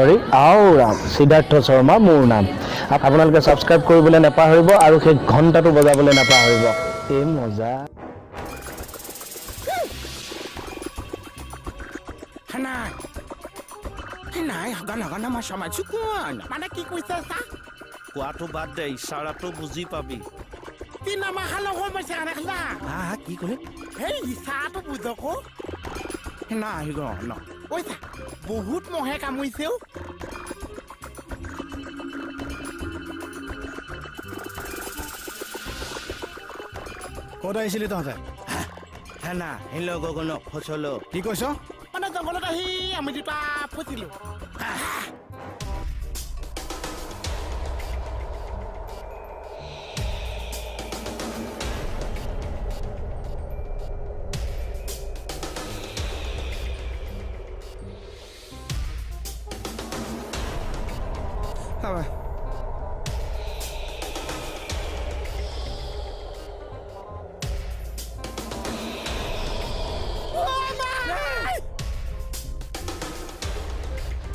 সৰি আওৰাম সিদ্ধাৰ্থ শৰ্মা মোৰ নাম আপোনালোকে সাবস্ক্ৰাইব কৰিবলৈ নাপাহৰিব আৰু সেই ঘণ্টাটো বজাবলৈ নাপাহৰিব এই মজা নাই গানা মই সমাজু কোন মানে কি কৈছে চা কোৱাটো বাদ দে ইশাৰাটো বুজি পাবি তিন মাহৰ লগত মই চাহ নাখালা হা কি ক'লে সেই ইচাটো বুজকো নাই গ ন ঐ চা বহুত মহে কামুৰিছেও ক'ত আহিছিলি তহঁতে হে না সেই লগগনক ফচলো কি কৈছ মানে জংঘলত আহি আমি দুটা ফচিলো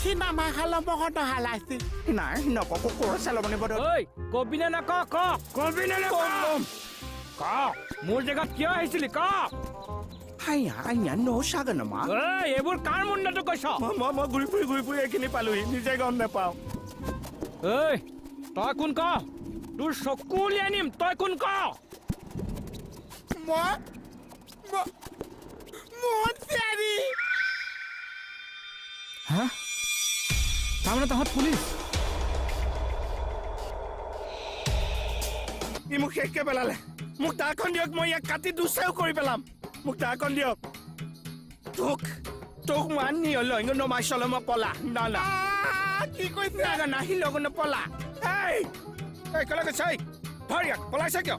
Tina mahala mo ko nahalasi. নাই নককো কোৰ চালমনি বদ ঐ কবিনে না ক কবিনে না ক মোৰ জেগাত কিয় আহিছিলি ক হাইয়া আইয়া ন সাগনমা ঐ এইবোৰ কাৰ মুণ্ডটো কৈছ মই ঘূৰি ফুৰি এইখিনি পালোহি নিজে গম নাপাওঁ ঐ তই কোন ক তোৰ চকু উলিয়াই আনিম তই কোন ক Mon Seri. হা তাৰমানে তহঁত পুলিচ ই মোক শেষকে পেলালে মোক দাখন দিয়ক মই ইয়াক কাটি দুচাও কৰি পেলাম মোক দাখন দিয়ক তোক মানি লয় নমাই চলম পলা না না কি কৈছে না নাহি লগন পলা এই কলে চাই ধৰ ইয়াক পলাইছে কিয়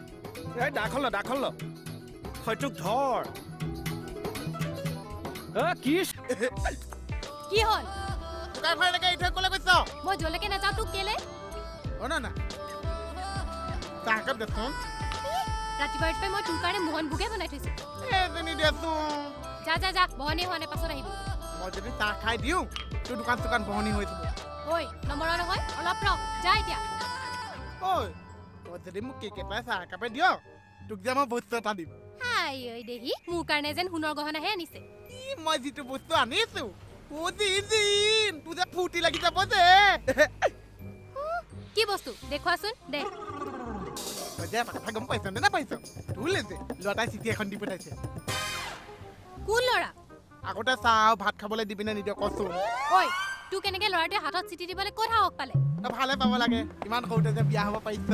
এই দাখন ল হয়তো ধৰ কি কি হল দোকান ফালে কে ইথে কলে কৈছ মই জলেকে নাযাওঁ তোক কেলে অনা না তাকত দেখোন ৰাতিপুৱা মই তোৰ কাৰণে মোহন ভোগে বনাই থৈছো এজনী দেচোন যা বহনি হোৱা নাই পাছত আহিবি মই যদি চাহ খাই দিওঁ তোৰ দোকান বহনি হৈ যাব ঐ নম্বৰ নহয় অলপ ৰ যা এতিয়া ঐ তই যদি মোক কেকেটাই চাহ একাপে দিয় তোক যে মই বস্তু এটা দিম হাই ঐ দেহি মোৰ কাৰণে যেন সোণৰ গহনাহে আনিছে মই যিটো বস্তু আনিছো ও দিন তোৰ যে ফুটি লাগি যাব যে কি বস্তু দেখুৱাচোন দে তই যে এটা কথা গম পাইছ নে নাপাইছ তোলে যে ল'ৰাটাই চিঠি এখন দি পঠাইছে কোন ল'ৰা আগতে চাহ আৰু ভাত খাবলৈ দিবি নে নিদিয় কচোন ঐ তোৰ কেনেকে ল'ৰাটোৱে হাতত চিঠি দিবলৈ ক'ত সাহস পালে তই ভালে পাব লাগে ইমান সৰুতে যে বিয়া হ'ব পাৰিছ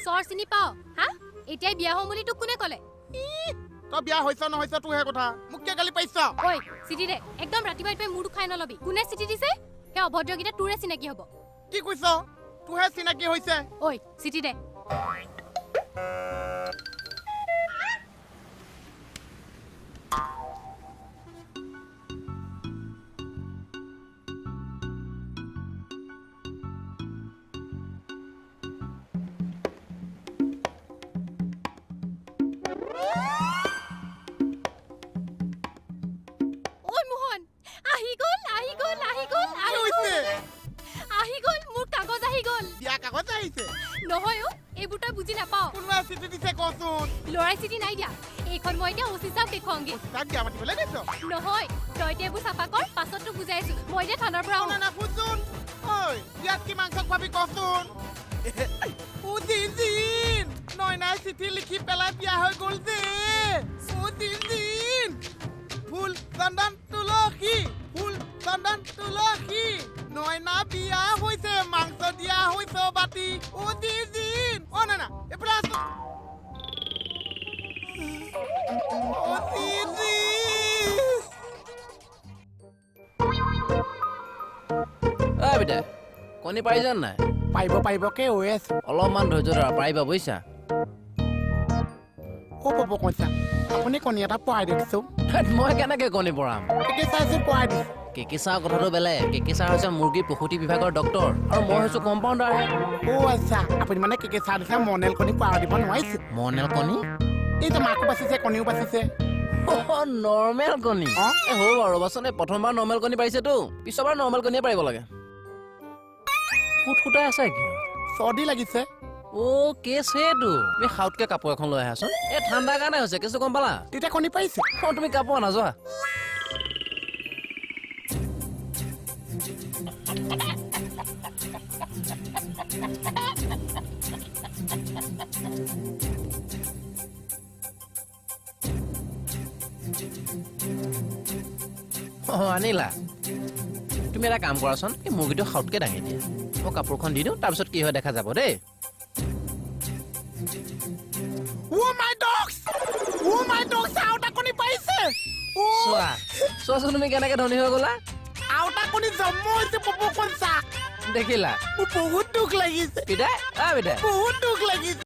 চৰ চিনি পাৱ হা এতিয়াই বিয়া হ'ম বুলি তোক কোনে ক'লে তই বিয়া হৈছ নহৈছ তোৰহে কথা মোক কিয় গালি পাৰিছ ঐ চিঠি দে একদম ৰাতিপুৱাই মূৰটো খাই নলবি কোনে চিঠি দিছে সেই অভদ্ৰকেইটা তোৰে চিনাকি হ'ব কি কৈছ তোৰহে চিনাকি হৈছে ঐ চিঠি দে বিয়া কাগজ আহিছে নহয় এইবোৰ তই বুজি নাপাৱ কোনোবাই চিঠি দিছে কচোন ল'ৰাই চিঠি নাই দিয়া এইখন মই এতিয়া অফিচ যাম দেখুৱাওঁগে তাক বিয়া পাতিবলৈ দিছ নহয় তই এতিয়া এইবোৰ চাফা কৰ পাছত তোক বুজাই আছো মই এতিয়া থানাৰ পৰা শুনা না শুনচোন ঐ বিয়াত কি মাংস খোৱাবি কচোন ও দিন নয়নাই চিঠি লিখি পেলাই বিয়া হৈ গ'ল যে ও দিন ফুল চন্দন তুলসী নয়না বিয়া হৈছে মাংস দিয়া হৈছে বাতি ও দিন অ না এফালে আছো ও দিন বেটা কণী পাৰিছা নাই পাৰিব কে ঐ আছে অলপমান ধৈৰ্য ধৰা পাৰিবা বুজিছা অ' পাব কৈছা আপুনি কণী এটা পৰাই দেখিছোঁ মই কেনেকে কণী পৰাম এতিয়া চাইছোঁ পৰাই দিছোঁ কেকেচা কথাটো বেলেগ কেকেচা হৈছে মুৰ্গী প্ৰসূতি বিভাগৰ ডক্তৰ আৰু মই হৈছোঁ কম্পাউণ্ডাৰ অ' আচ্ছা আপুনি মানে কেকে চাহ দিছে মনেল কণী পৰাই দিব নোৱাৰিছে মনেল কণী এই যে মাকো বাচিছে কণীও বাচিছে নৰ্মেল কণী অ? হ'ব বাৰু ৰ'বাচোন এই প্ৰথমবাৰ নৰ্মেল কণী পাৰিছেতো পিছৰবাৰ নৰ্মেল কণীয়ে পাৰিব লাগে ফুটাই আছে কি চৰ্দি লাগিছে অ' কেছ সেইটো তুমি সাউতকে কাপোৰ এখন লৈ আহাচোন এই ঠাণ্ডাৰ কাৰণে হৈছে কেছটো গম পালা তেতিয়া কণী পাৰিছে অ তুমি কাপোৰ নাযোৱা আনিলা তুমি এটা কাম কৰাচোন এই মুৰ্গীটো সাউতকে দাঙি দিয়া মই কাপোৰখন দি দিওঁ তাৰপিছত কি হয় দেখা যাব দেই আউটা কণী পাৰিছে চোৱাচোন তুমি কেনেকে ধনী হৈ গলা আউটা কণী জন্ম হৈছে পপকণ চা দেখিলা মোৰ বহুত দুখ লাগিছে পিতাই বহুত দুখ লাগিছে